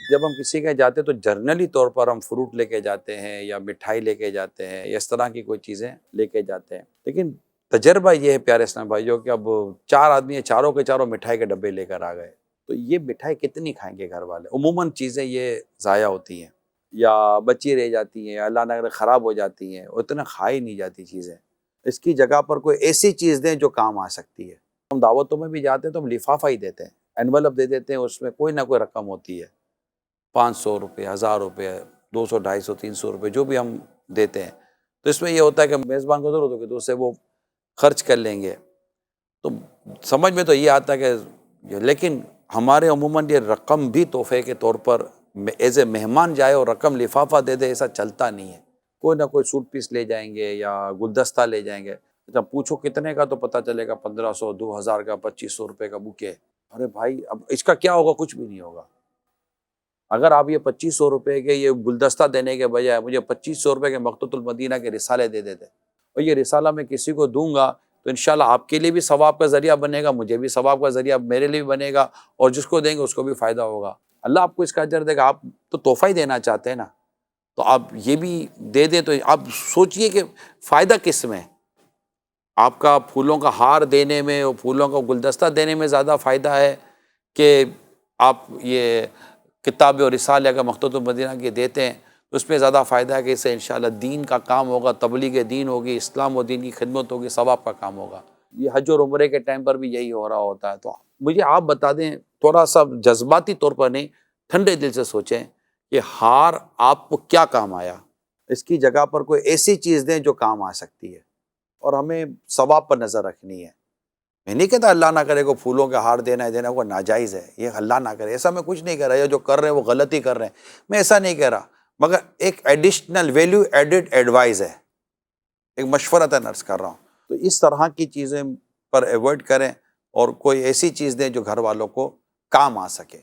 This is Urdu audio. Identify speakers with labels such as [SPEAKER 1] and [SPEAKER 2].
[SPEAKER 1] جب ہم کسی کے جاتے ہیں تو جرنلی طور پر ہم فروٹ لے کے جاتے ہیں یا مٹھائی لے کے جاتے ہیں یا اس طرح کی کوئی چیزیں لے کے جاتے ہیں، لیکن تجربہ یہ ہے پیارے اسلام بھائیوں کہ اب 4 آدمی ہیں، چاروں کے چاروں مٹھائی کے ڈبے لے کر آ گئے، تو یہ مٹھائی کتنی کھائیں گے گھر والے؟ عموماً چیزیں یہ ضائع ہوتی ہیں یا بچی رہ جاتی ہیں، اللہ نہ کرے خراب ہو جاتی ہیں، اتنا کھائی نہیں جاتی چیزیں۔ اس کی جگہ پر کوئی ایسی چیز دیں جو کام آ سکتی ہے۔ ہم دعوتوں میں بھی جاتے ہیں تو ہم لفافہ ہی دیتے ہیں، انویلپ دے دیتے ہیں، اس میں کوئی نہ کوئی رقم ہوتی ہے، 500 روپے، 1000 روپے، 200، 250، 300 روپے جو بھی ہم دیتے ہیں، تو اس میں یہ ہوتا ہے کہ میزبان کو ضرورت ہوگی تو اسے وہ خرچ کر لیں گے، تو سمجھ میں تو یہ آتا ہے کہ لیکن ہمارے عموماً یہ رقم بھی تحفے کے طور پر ایز اے مہمان جائے اور رقم لفافہ دے دے، ایسا چلتا نہیں ہے۔ کوئی نہ کوئی سوٹ پیس لے جائیں گے یا گلدستہ لے جائیں گے، جب پوچھو کتنے کا تو پتہ چلے گا 1500، 2000 کا، 2500 روپے کا بوکے۔ ارے بھائی اب اس کا کیا ہوگا؟ کچھ بھی نہیں ہوگا۔ اگر آپ یہ 2500 روپے کے یہ گلدستہ دینے کے بجائے مجھے 2500 روپے کے مقتوۃ المدینہ کے رسالے دے دیتے، اور یہ رسالہ میں کسی کو دوں گا تو انشاءاللہ آپ کے لیے بھی ثواب کا ذریعہ بنے گا، مجھے بھی ثواب کا ذریعہ میرے لیے بھی بنے گا، اور جس کو دیں گے اس کو بھی فائدہ ہوگا، اللہ آپ کو اس کا اجر دے گا۔ آپ تو تحفہ ہی دینا چاہتے ہیں نا، تو آپ یہ بھی دے دیں، تو آپ سوچئے کہ فائدہ کس میں؟ آپ کا پھولوں کا ہار دینے میں اور پھولوں کا گلدستہ دینے میں زیادہ فائدہ ہے کہ آپ یہ کتاب اور رسالے اگر مقتوۃ المدینہ کے دیتے ہیں تو اس میں زیادہ فائدہ ہے کہ اس سے انشاءاللہ دین کا کام ہوگا، تبلیغ دین ہوگی، اسلام و دین کی خدمت ہوگی، ثواب کا کام ہوگا۔ یہ حج اور عمرے کے ٹائم پر بھی یہی ہو رہا ہوتا ہے۔ تو مجھے آپ بتا دیں، تھوڑا سا جذباتی طور پر نہیں، ٹھنڈے دل سے سوچیں کہ ہار آپ کو کیا کام آیا، اس کی جگہ پر کوئی ایسی چیز دیں جو کام آ سکتی ہے، اور ہمیں ثواب پر نظر رکھنی ہے۔ میں نہیں کہتا اللہ نہ کرے کو پھولوں کے ہار دینا وہ ناجائز ہے، یہ اللہ نہ کرے، ایسا میں کچھ نہیں کہہ رہا، یہ جو کر رہے ہیں وہ غلطی کر رہے ہیں، میں ایسا نہیں کہہ رہا، مگر ایک ایڈیشنل ویلیو ایڈڈ ایڈوائز ہے، ایک مشورتاً عرض کر رہا ہوں۔ تو اس طرح کی چیزیں پر ایوائڈ کریں اور کوئی ایسی چیز دیں جو گھر والوں کو کام آ سکے۔